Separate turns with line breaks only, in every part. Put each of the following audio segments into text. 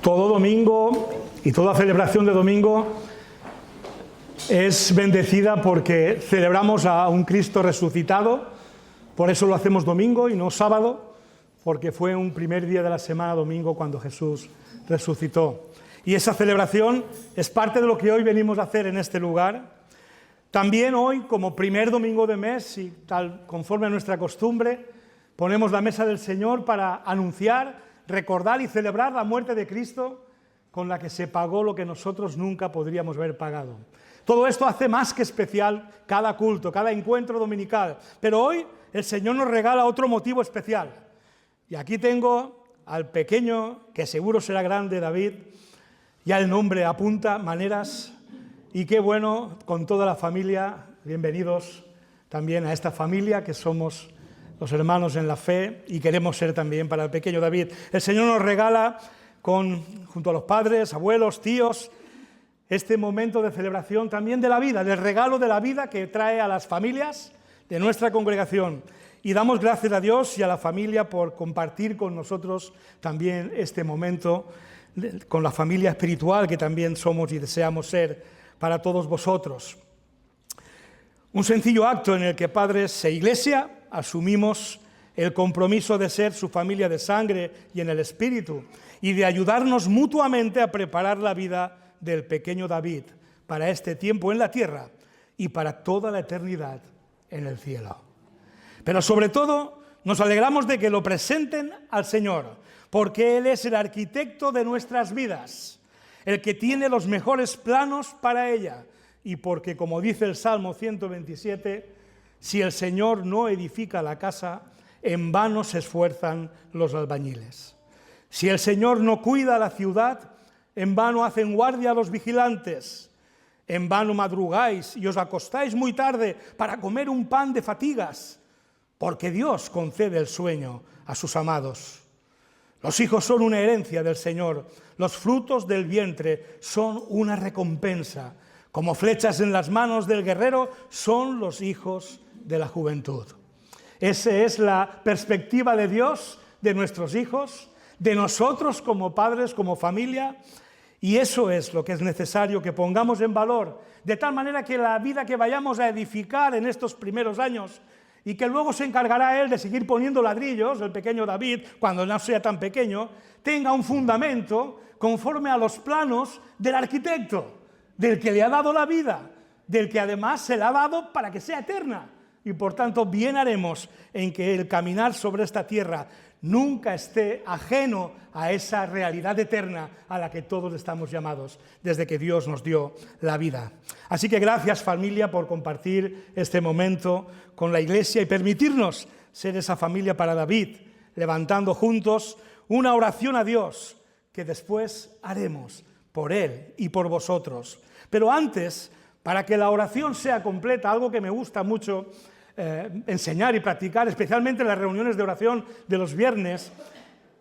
Todo domingo y toda celebración de domingo es bendecida porque celebramos a un Cristo resucitado. Por eso lo hacemos domingo y no sábado, porque fue un primer día de la semana domingo cuando Jesús resucitó. Y esa celebración es parte de lo que hoy venimos a hacer en este lugar. También hoy, como primer domingo de mes y tal conforme a nuestra costumbre, ponemos la mesa del Señor para anunciar, recordar y celebrar la muerte de Cristo con la que se pagó lo que nosotros nunca podríamos haber pagado. Todo esto hace más que especial cada culto, cada encuentro dominical. Pero hoy el Señor nos regala otro motivo especial. Y aquí tengo al pequeño, que seguro será grande, David. Ya el nombre apunta, Maneras. Y qué bueno, con toda la familia, bienvenidos también a esta familia que somos los hermanos en la fe y queremos ser también para el pequeño David. El Señor nos regala, junto a los padres, abuelos, tíos, este momento de celebración también de la vida, del regalo de la vida que trae a las familias de nuestra congregación. Y damos gracias a Dios y a la familia por compartir con nosotros también este momento con la familia espiritual que también somos y deseamos ser para todos vosotros. Un sencillo acto en el que padres e iglesia asumimos el compromiso de ser su familia de sangre y en el espíritu y de ayudarnos mutuamente a preparar la vida del pequeño David para este tiempo en la tierra y para toda la eternidad en el cielo. Pero sobre todo nos alegramos de que lo presenten al Señor, porque Él es el arquitecto de nuestras vidas, el que tiene los mejores planos para ella, y porque, como dice el Salmo 127, si el Señor no edifica la casa, en vano se esfuerzan los albañiles. Si el Señor no cuida la ciudad, en vano hacen guardia los vigilantes. En vano madrugáis y os acostáis muy tarde para comer un pan de fatigas, porque Dios concede el sueño a sus amados. Los hijos son una herencia del Señor, los frutos del vientre son una recompensa. Como flechas en las manos del guerrero son los hijos de la juventud. Esa es la perspectiva de Dios, de nuestros hijos, de nosotros como padres, como familia, y eso es lo que es necesario que pongamos en valor, de tal manera que la vida que vayamos a edificar en estos primeros años y que luego se encargará Él de seguir poniendo ladrillos, el pequeño David, cuando no sea tan pequeño, tenga un fundamento conforme a los planos del arquitecto, del que le ha dado la vida, del que además se la ha dado para que sea eterna. Y por tanto, bien haremos en que el caminar sobre esta tierra nunca esté ajeno a esa realidad eterna a la que todos estamos llamados desde que Dios nos dio la vida. Así que gracias, familia, por compartir este momento con la Iglesia y permitirnos ser esa familia para David, levantando juntos una oración a Dios que después haremos por Él y por vosotros. Pero antes, para que la oración sea completa, algo que me gusta mucho enseñar y practicar, especialmente en las reuniones de oración de los viernes,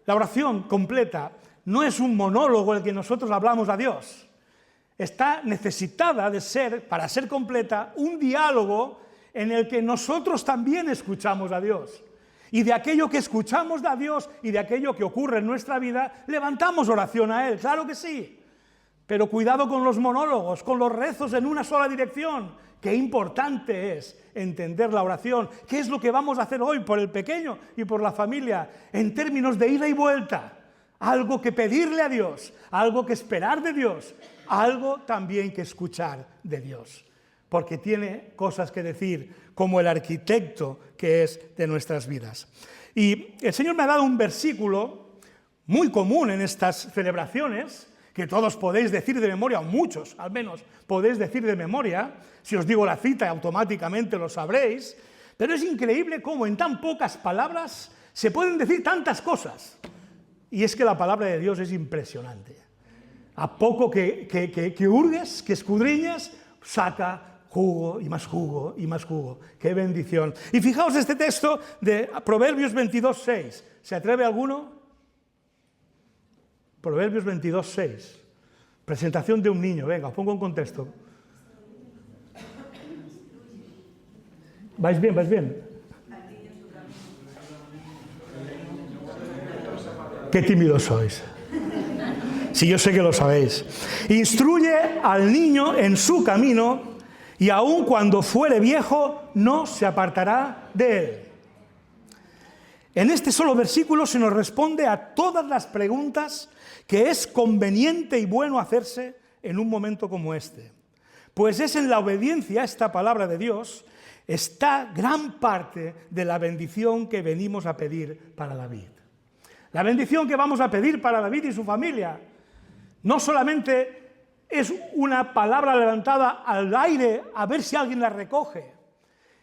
la oración completa no es un monólogo en el que nosotros hablamos a Dios. Está necesitada de ser, para ser completa, un diálogo en el que nosotros también escuchamos a Dios. Y de aquello que escuchamos a Dios y de aquello que ocurre en nuestra vida, levantamos oración a Él, claro que sí. Pero cuidado con los monólogos, con los rezos en una sola dirección. Qué importante es entender la oración. ¿Qué es lo que vamos a hacer hoy por el pequeño y por la familia? En términos de ida y vuelta. Algo que pedirle a Dios, algo que esperar de Dios, algo también que escuchar de Dios. Porque tiene cosas que decir, como el arquitecto que es de nuestras vidas. Y el Señor me ha dado un versículo muy común en estas celebraciones, que todos podéis decir de memoria, o muchos al menos podéis decir de memoria. Si os digo la cita automáticamente lo sabréis, pero es increíble cómo en tan pocas palabras se pueden decir tantas cosas. Y es que la palabra de Dios es impresionante. A poco que hurgues, que escudriñes, saca jugo y más jugo y más jugo. ¡Qué bendición! Y fijaos este texto de Proverbios 22:6. ¿Se atreve alguno? Proverbios 22:6. Presentación de un niño. Venga, os pongo en contexto. ¿Vais bien? ¿Vais bien? Qué tímidos sois. Si yo sé que lo sabéis. Instruye al niño en su camino y aun cuando fuere viejo no se apartará de él. En este solo versículo se nos responde a todas las preguntas que es conveniente y bueno hacerse en un momento como este. Pues es en la obediencia a esta palabra de Dios está gran parte de la bendición que venimos a pedir para David. La bendición que vamos a pedir para David y su familia no solamente es una palabra levantada al aire a ver si alguien la recoge.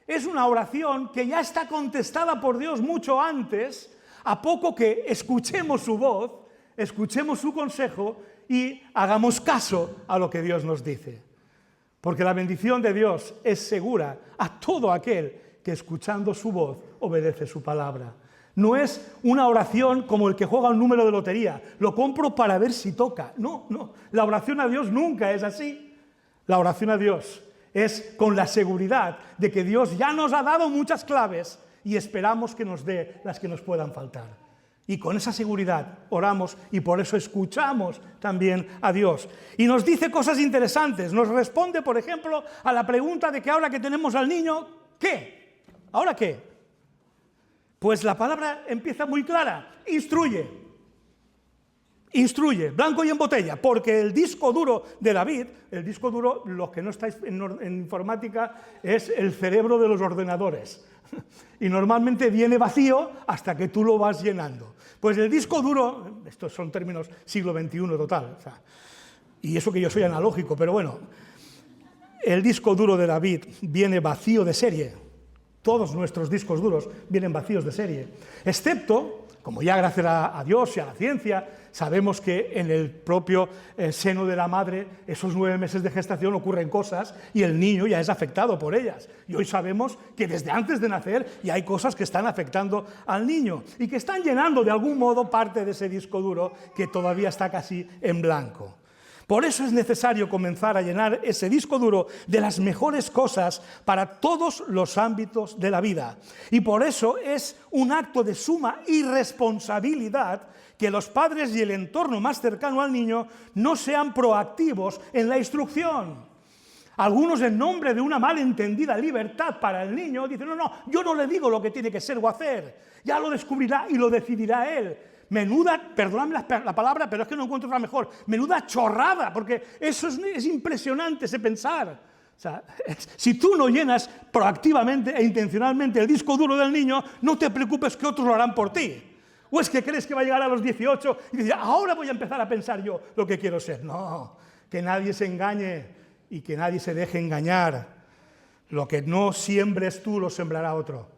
Es una oración que ya está contestada por Dios mucho antes, a poco que escuchemos su voz, escuchemos su consejo y hagamos caso a lo que Dios nos dice. Porque la bendición de Dios es segura a todo aquel que escuchando su voz obedece su palabra. No es una oración como el que juega un número de lotería. Lo compro para ver si toca. No. La oración a Dios nunca es así. La oración a Dios es con la seguridad de que Dios ya nos ha dado muchas claves y esperamos que nos dé las que nos puedan faltar. Y con esa seguridad oramos y por eso escuchamos también a Dios. Y nos dice cosas interesantes. Nos responde, por ejemplo, a la pregunta de que ahora que tenemos al niño, ¿qué? ¿Ahora qué? Pues la palabra empieza muy clara. Instruye. Instruye, blanco y en botella, porque el disco duro de David, el disco duro, los que no estáis en informática, es el cerebro de los ordenadores. Y normalmente viene vacío hasta que tú lo vas llenando. Pues el disco duro, estos son términos siglo XXI total, o sea, y eso que yo soy analógico, pero bueno, el disco duro de David viene vacío de serie. Todos nuestros discos duros vienen vacíos de serie, excepto, como ya gracias a Dios y a la ciencia, sabemos que en el propio seno de la madre, esos 9 meses de gestación ocurren cosas y el niño ya es afectado por ellas. Y hoy sabemos que desde antes de nacer ya hay cosas que están afectando al niño y que están llenando de algún modo parte de ese disco duro que todavía está casi en blanco. Por eso es necesario comenzar a llenar ese disco duro de las mejores cosas para todos los ámbitos de la vida. Y por eso es un acto de suma irresponsabilidad que los padres y el entorno más cercano al niño no sean proactivos en la instrucción. Algunos, en nombre de una malentendida libertad para el niño, dicen, no, yo no le digo lo que tiene que ser o hacer, ya lo descubrirá y lo decidirá él. Menuda, perdóname la palabra, pero es que no encuentro otra mejor, menuda chorrada, porque eso es impresionante ese pensar. O sea, si tú no llenas proactivamente e intencionalmente el disco duro del niño, no te preocupes que otros lo harán por ti. ¿O es que crees que va a llegar a los 18 y dice, ahora voy a empezar a pensar yo lo que quiero ser? No, que nadie se engañe y que nadie se deje engañar. Lo que no siembres tú, lo sembrará otro.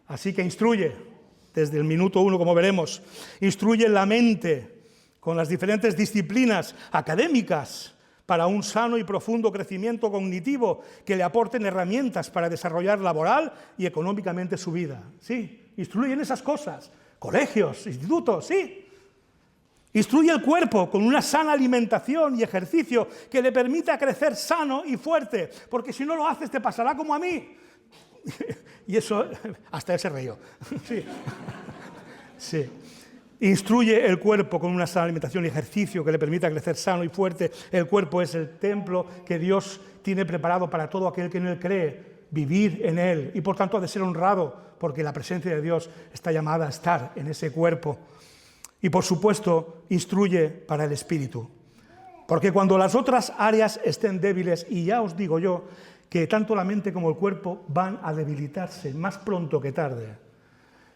Así que instruye. Desde el minuto 1, como veremos, instruye la mente con las diferentes disciplinas académicas para un sano y profundo crecimiento cognitivo que le aporten herramientas para desarrollar laboral y económicamente su vida. Sí, instruye en esas cosas. Colegios, institutos, sí. Instruye el cuerpo con una sana alimentación y ejercicio que le permita crecer sano y fuerte, porque si no lo haces te pasará como a mí. Y eso, hasta ese río. Sí. Sí. Instruye el cuerpo con una sana alimentación y ejercicio que le permita crecer sano y fuerte. El cuerpo es el templo que Dios tiene preparado para todo aquel que en él cree, vivir en él. Y por tanto ha de ser honrado, porque la presencia de Dios está llamada a estar en ese cuerpo. Y por supuesto, instruye para el espíritu. Porque cuando las otras áreas estén débiles, y ya os digo yo, que tanto la mente como el cuerpo van a debilitarse más pronto que tarde.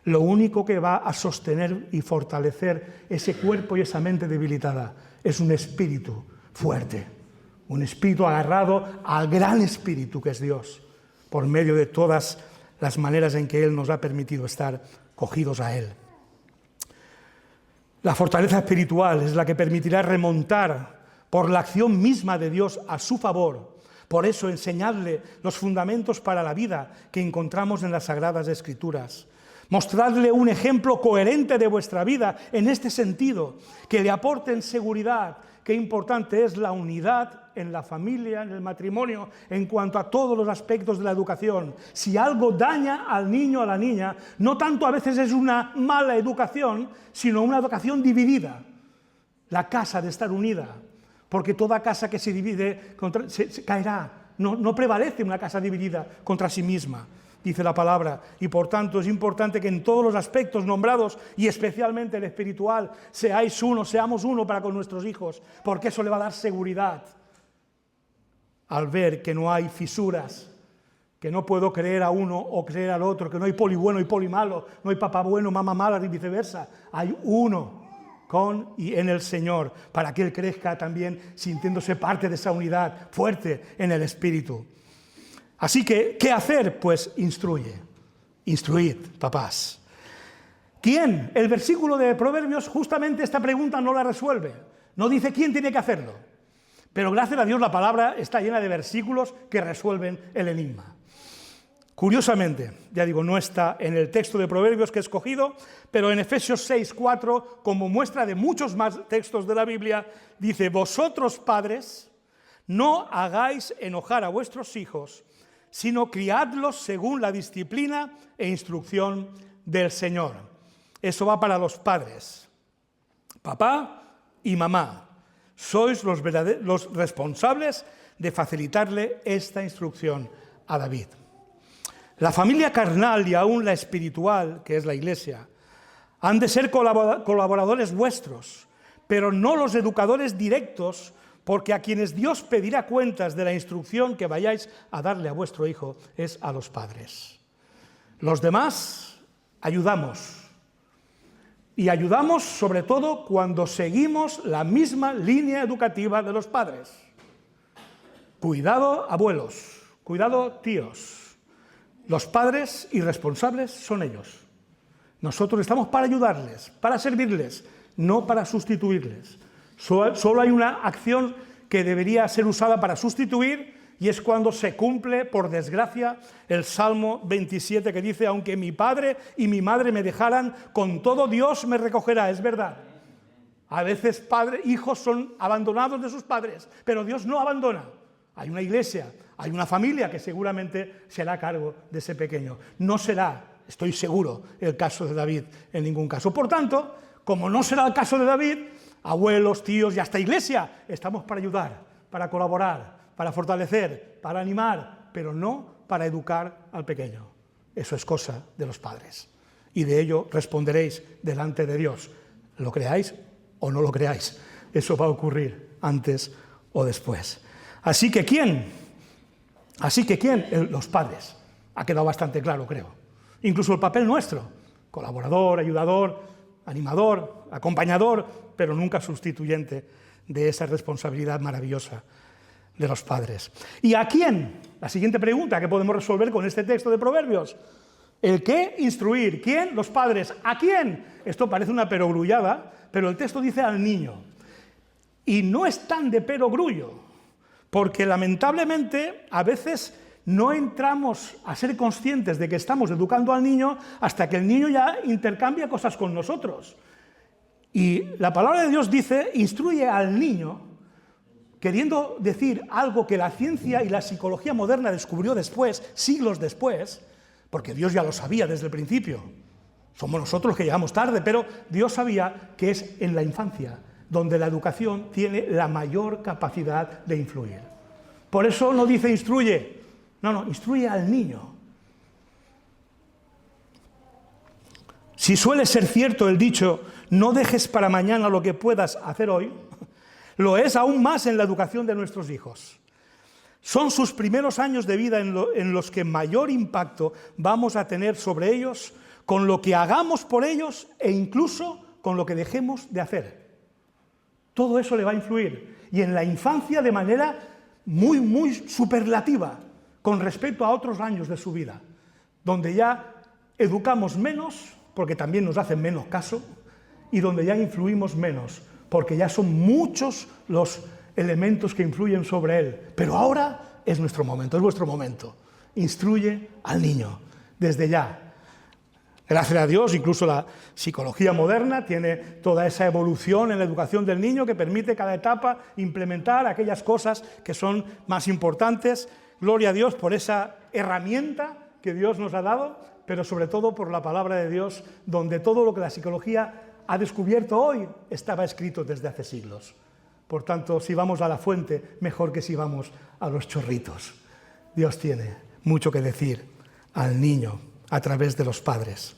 Lo único que va a sostener y fortalecer ese cuerpo y esa mente debilitada es un espíritu fuerte, un espíritu agarrado al gran espíritu que es Dios, por medio de todas las maneras en que Él nos ha permitido estar cogidos a Él. La fortaleza espiritual es la que permitirá remontar por la acción misma de Dios a su favor. Por eso, enseñadle los fundamentos para la vida que encontramos en las Sagradas Escrituras. Mostradle un ejemplo coherente de vuestra vida en este sentido, que le aporten seguridad. Qué importante es la unidad en la familia, en el matrimonio, en cuanto a todos los aspectos de la educación. Si algo daña al niño o a la niña, no tanto a veces es una mala educación, sino una educación dividida. la casa de estar unida, porque toda casa que se divide se caerá. No prevalece una casa dividida contra sí misma, dice la palabra, y por tanto es importante que en todos los aspectos nombrados, y especialmente el espiritual, seamos uno para con nuestros hijos, porque eso le va a dar seguridad al ver que no hay fisuras, que no puedo creer a uno o creer al otro, que no hay poli bueno y poli malo, no hay papá bueno, mamá mala, ni viceversa. Hay uno con y en el Señor, para que Él crezca también sintiéndose parte de esa unidad fuerte en el Espíritu. Así que, ¿qué hacer? Pues instruid, papás. ¿Quién? El versículo de Proverbios justamente esta pregunta no la resuelve. No dice quién tiene que hacerlo. Pero gracias a Dios la palabra está llena de versículos que resuelven el enigma. Curiosamente, ya digo, no está en el texto de Proverbios que he escogido, pero en Efesios 6:4, como muestra de muchos más textos de la Biblia, dice: vosotros padres, no hagáis enojar a vuestros hijos, sino criadlos según la disciplina e instrucción del Señor. Eso va para los padres. Papá y mamá, sois los responsables de facilitarle esta instrucción a David. La familia carnal y aún la espiritual, que es la Iglesia, han de ser colaboradores vuestros, pero no los educadores directos, porque a quienes Dios pedirá cuentas de la instrucción que vayáis a darle a vuestro hijo es a los padres. Los demás ayudamos, y ayudamos sobre todo cuando seguimos la misma línea educativa de los padres. Cuidado abuelos, cuidado tíos. Los padres irresponsables son ellos. Nosotros estamos para ayudarles, para servirles, no para sustituirles. Solo hay una acción que debería ser usada para sustituir, y es cuando se cumple, por desgracia, el Salmo 27 que dice: aunque mi padre y mi madre me dejaran, con todo Dios me recogerá. Es verdad. A veces hijos son abandonados de sus padres, pero Dios no abandona. Hay una iglesia, hay una familia que seguramente se hará cargo de ese pequeño. No será, estoy seguro, el caso de David en ningún caso. Por tanto, como no será el caso de David, abuelos, tíos y hasta iglesia, estamos para ayudar, para colaborar, para fortalecer, para animar, pero no para educar al pequeño. Eso es cosa de los padres. Y de ello responderéis delante de Dios. Lo creáis o no lo creáis. Eso va a ocurrir antes o después. Así que ¿quién? Los padres. Ha quedado bastante claro, creo. Incluso el papel nuestro. Colaborador, ayudador, animador, acompañador, pero nunca sustituyente de esa responsabilidad maravillosa de los padres. ¿Y a quién? La siguiente pregunta que podemos resolver con este texto de Proverbios. ¿El qué? Instruir. ¿Quién? Los padres. ¿A quién? Esto parece una perogrullada, pero el texto dice al niño. Y no es tan de perogrullo, porque lamentablemente a veces no entramos a ser conscientes de que estamos educando al niño hasta que el niño ya intercambia cosas con nosotros. Y la palabra de Dios dice: instruye al niño, queriendo decir algo que la ciencia y la psicología moderna descubrió después, siglos después, porque Dios ya lo sabía desde el principio. Somos nosotros los que llegamos tarde, pero Dios sabía que es en la infancia donde la educación tiene la mayor capacidad de influir. Por eso no dice instruye, no, instruye al niño. Si suele ser cierto el dicho, no dejes para mañana lo que puedas hacer hoy, lo es aún más en la educación de nuestros hijos. Son sus primeros años de vida en los que mayor impacto vamos a tener sobre ellos, con lo que hagamos por ellos e incluso con lo que dejemos de hacer. Todo eso le va a influir, y en la infancia de manera muy, muy superlativa con respecto a otros años de su vida, donde ya educamos menos, porque también nos hacen menos caso, y donde ya influimos menos, porque ya son muchos los elementos que influyen sobre él. Pero ahora es nuestro momento, es vuestro momento. Instruye al niño, desde ya. Gracias a Dios, incluso la psicología moderna tiene toda esa evolución en la educación del niño que permite cada etapa implementar aquellas cosas que son más importantes. Gloria a Dios por esa herramienta que Dios nos ha dado, pero sobre todo por la palabra de Dios, donde todo lo que la psicología ha descubierto hoy estaba escrito desde hace siglos. Por tanto, si vamos a la fuente, mejor que si vamos a los chorritos. Dios tiene mucho que decir al niño a través de los padres.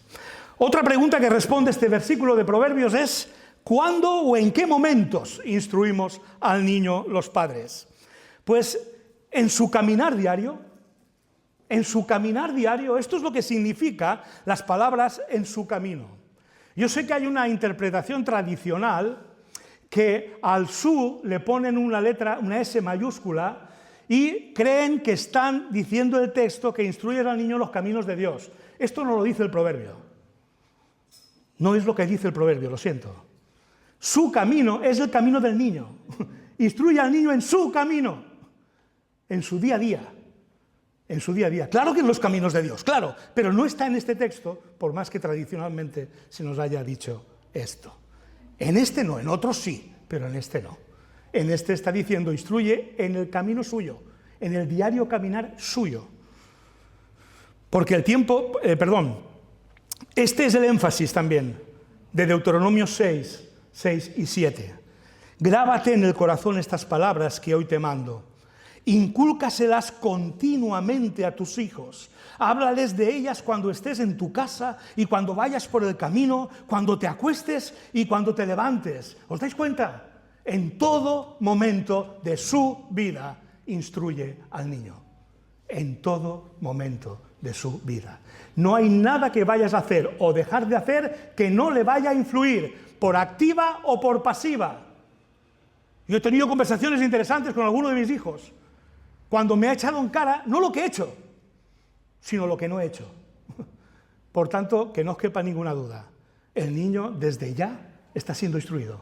Otra pregunta que responde este versículo de Proverbios es: ¿cuándo o en qué momentos instruimos al niño los padres? Pues en su caminar diario. En su caminar diario, esto es lo que significa las palabras en su camino. Yo sé que hay una interpretación tradicional que al su le ponen una letra, una S mayúscula, y creen que están diciendo el texto que instruye al niño los caminos de Dios. Esto no lo dice el proverbio. No es lo que dice el proverbio, lo siento. Su camino es el camino del niño. Instruye al niño en su camino, en su día a día. En su día a día. Claro que en los caminos de Dios, claro, pero no está en este texto, por más que tradicionalmente se nos haya dicho esto. En este no, en otros sí, pero en este no. En este está diciendo, instruye en el camino suyo, en el diario caminar suyo. Porque el tiempo, este es el énfasis también de Deuteronomio 6 y 7. Grábate en el corazón estas palabras que hoy te mando. Incúlcaselas continuamente a tus hijos. Háblales de ellas cuando estés en tu casa y cuando vayas por el camino, cuando te acuestes y cuando te levantes. ¿Os dais cuenta? En todo momento de su vida instruye al niño. En todo momento de su vida. No hay nada que vayas a hacer o dejar de hacer que no le vaya a influir, por activa o por pasiva. Yo he tenido conversaciones interesantes con alguno de mis hijos, cuando me ha echado en cara, no lo que he hecho, sino lo que no he hecho. Por tanto, que no os quepa ninguna duda, el niño desde ya está siendo instruido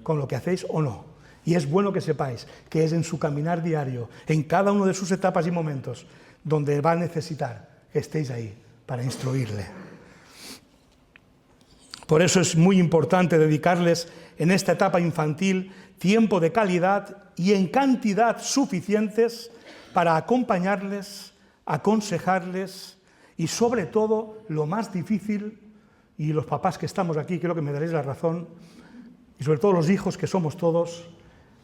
con lo que hacéis o no. Y es bueno que sepáis que es en su caminar diario, en cada una de sus etapas y momentos, donde va a necesitar que estéis ahí para instruirle. Por eso es muy importante dedicarles en esta etapa infantil tiempo de calidad y en cantidad suficientes para acompañarles, aconsejarles y sobre todo, lo más difícil, y los papás que estamos aquí creo que me daréis la razón, y sobre todo los hijos que somos todos,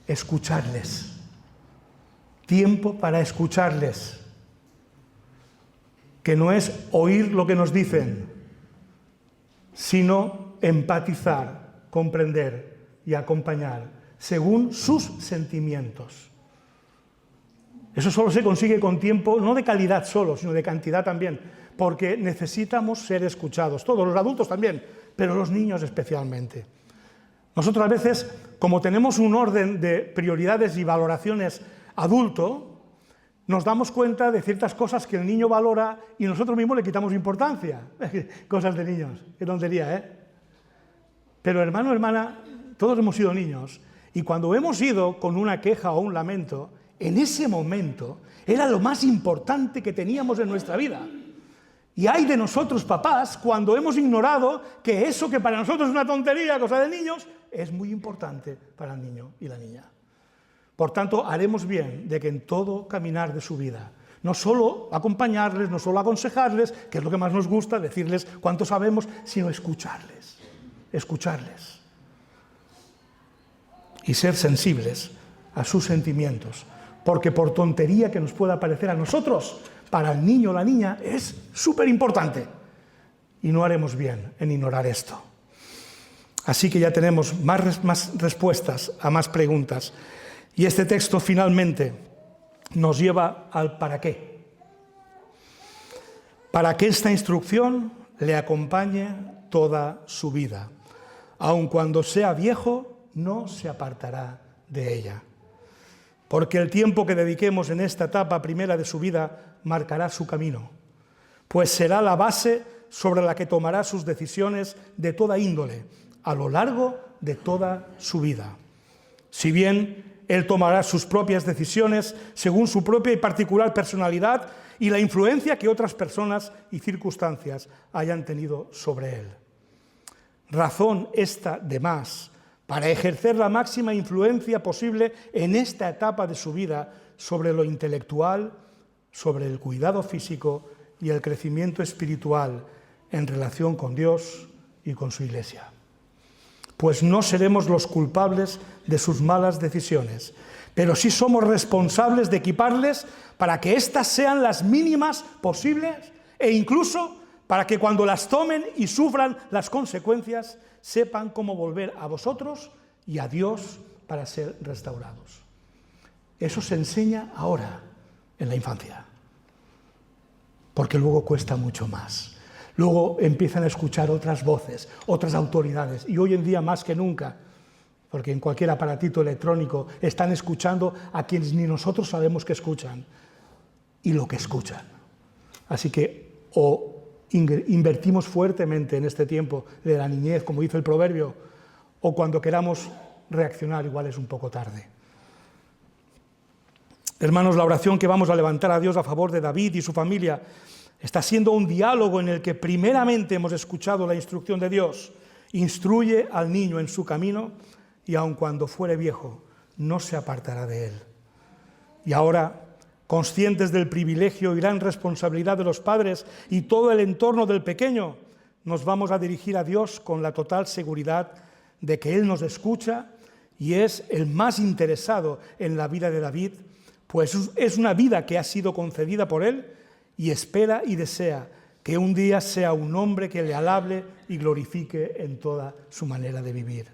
escucharles. Tiempo para escucharles, que no es oír lo que nos dicen, sino empatizar, comprender y acompañar según sus sentimientos. Eso solo se consigue con tiempo, no de calidad solo, sino de cantidad también, porque necesitamos ser escuchados, todos, los adultos también, pero los niños especialmente. Nosotros a veces, como tenemos un orden de prioridades y valoraciones adulto, nos damos cuenta de ciertas cosas que el niño valora y nosotros mismos le quitamos importancia. Cosas de niños, qué tontería, ¿eh? Pero hermano, hermana, todos hemos sido niños y cuando hemos ido con una queja o un lamento, en ese momento era lo más importante que teníamos en nuestra vida. Y hay de nosotros, papás, cuando hemos ignorado que eso que para nosotros es una tontería, cosa de niños, es muy importante para el niño y la niña. Por tanto, haremos bien de que en todo caminar de su vida, no solo acompañarles, no solo aconsejarles, que es lo que más nos gusta, decirles cuánto sabemos, sino escucharles, escucharles. Y ser sensibles a sus sentimientos, porque por tontería que nos pueda parecer a nosotros, para el niño o la niña es súper importante. Y no haremos bien en ignorar esto. Así que ya tenemos más respuestas a más preguntas. Y este texto finalmente nos lleva al para qué. Para que esta instrucción le acompañe toda su vida. Aun cuando sea viejo, no se apartará de ella. Porque el tiempo que dediquemos en esta etapa primera de su vida marcará su camino, pues será la base sobre la que tomará sus decisiones de toda índole, a lo largo de toda su vida. Si bien él tomará sus propias decisiones según su propia y particular personalidad y la influencia que otras personas y circunstancias hayan tenido sobre él. Razón esta de más para ejercer la máxima influencia posible en esta etapa de su vida sobre lo intelectual, sobre el cuidado físico y el crecimiento espiritual en relación con Dios y con su Iglesia. pues no seremos los culpables de sus malas decisiones, pero sí somos responsables de equiparles para que éstas sean las mínimas posibles e incluso para que cuando las tomen y sufran las consecuencias, sepan cómo volver a vosotros y a Dios para ser restaurados. Eso se enseña ahora, en la infancia, porque luego cuesta mucho más. Luego empiezan a escuchar otras voces, otras autoridades, y hoy en día más que nunca, porque en cualquier aparatito electrónico están escuchando a quienes ni nosotros sabemos que escuchan, y lo que escuchan. Así que o invertimos fuertemente en este tiempo de la niñez, como dice el proverbio, o cuando queramos reaccionar igual es un poco tarde. Hermanos, la oración que vamos a levantar a Dios a favor de David y su familia está siendo un diálogo en el que primeramente hemos escuchado la instrucción de Dios. Instruye al niño en su camino y aun cuando fuere viejo no se apartará de él. Y ahora, conscientes del privilegio y gran responsabilidad de los padres y todo el entorno del pequeño, nos vamos a dirigir a Dios con la total seguridad de que Él nos escucha y es el más interesado en la vida de David, pues es una vida que ha sido concedida por Él y espera y desea que un día sea un hombre que le alabe y glorifique en toda su manera de vivir.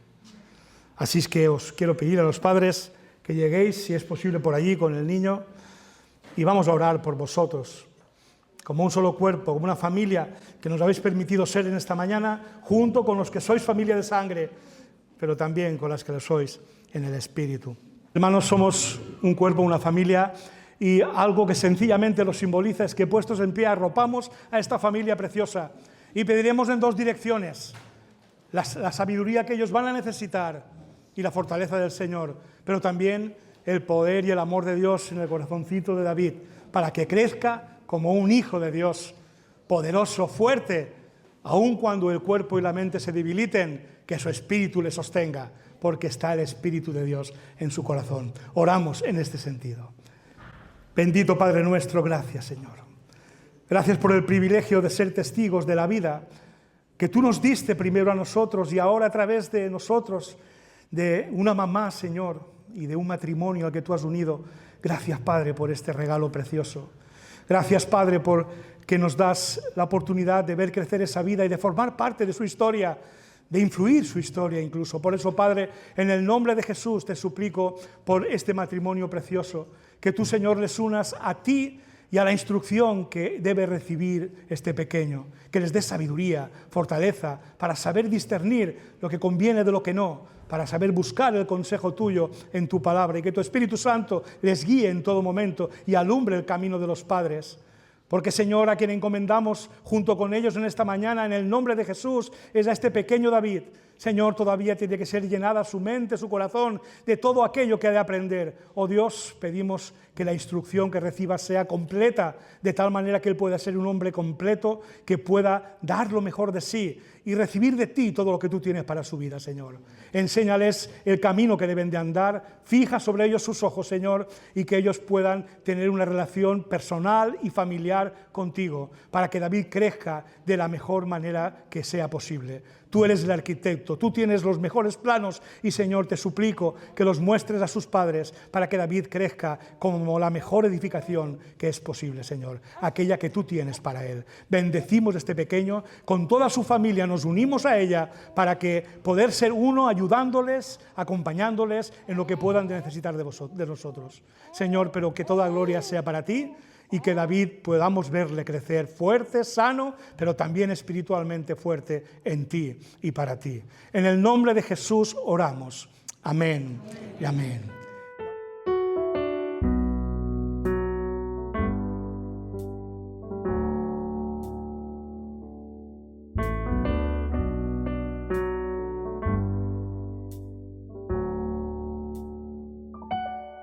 Así es que os quiero pedir a los padres que lleguéis, si es posible, por allí con el niño y vamos a orar por vosotros, como un solo cuerpo, como una familia que nos habéis permitido ser en esta mañana, junto con los que sois familia de sangre, pero también con las que lo sois en el Espíritu. Hermanos, somos un cuerpo, una familia, y algo que sencillamente lo simboliza es que puestos en pie arropamos a esta familia preciosa y pediremos en dos direcciones: la sabiduría que ellos van a necesitar y la fortaleza del Señor, pero también el poder y el amor de Dios en el corazoncito de David, para que crezca como un hijo de Dios, poderoso, fuerte, aun cuando el cuerpo y la mente se debiliten, que su espíritu le sostenga, porque está el Espíritu de Dios en su corazón. Oramos en este sentido. Bendito Padre nuestro, gracias, Señor. Gracias por el privilegio de ser testigos de la vida que tú nos diste primero a nosotros y ahora a través de nosotros, de una mamá, Señor, y de un matrimonio al que tú has unido. Gracias, Padre, por este regalo precioso. Gracias, Padre, por que nos das la oportunidad de ver crecer esa vida y de formar parte de su historia, de influir su historia incluso. Por eso, Padre, en el nombre de Jesús te suplico por este matrimonio precioso, que tú, Señor, les unas a ti y a la instrucción que debe recibir este pequeño, que les dé sabiduría, fortaleza, para saber discernir lo que conviene de lo que no, para saber buscar el consejo tuyo en tu palabra, y que tu Espíritu Santo les guíe en todo momento y alumbre el camino de los padres. Porque, Señor, a quien encomendamos junto con ellos en esta mañana, en el nombre de Jesús, es a este pequeño David. Señor, todavía tiene que ser llenada su mente, su corazón, de todo aquello que ha de aprender. Oh Dios, pedimos que la instrucción que reciba sea completa, de tal manera que él pueda ser un hombre completo, que pueda dar lo mejor de sí y recibir de ti todo lo que tú tienes para su vida, Señor. Enséñales el camino que deben de andar, fija sobre ellos sus ojos, Señor, y que ellos puedan tener una relación personal y familiar contigo, para que David crezca de la mejor manera que sea posible. Tú eres el arquitecto, tú tienes los mejores planos y, Señor, te suplico que los muestres a sus padres para que David crezca como la mejor edificación que es posible, Señor, aquella que tú tienes para él. Bendecimos a este pequeño, con toda su familia nos unimos a ella para que poder ser uno, ayudándoles, acompañándoles en lo que puedan necesitar de nosotros. Señor, pero que toda gloria sea para ti, y que David podamos verle crecer fuerte, sano, pero también espiritualmente fuerte en ti y para ti. En el nombre de Jesús oramos. Amén y amén.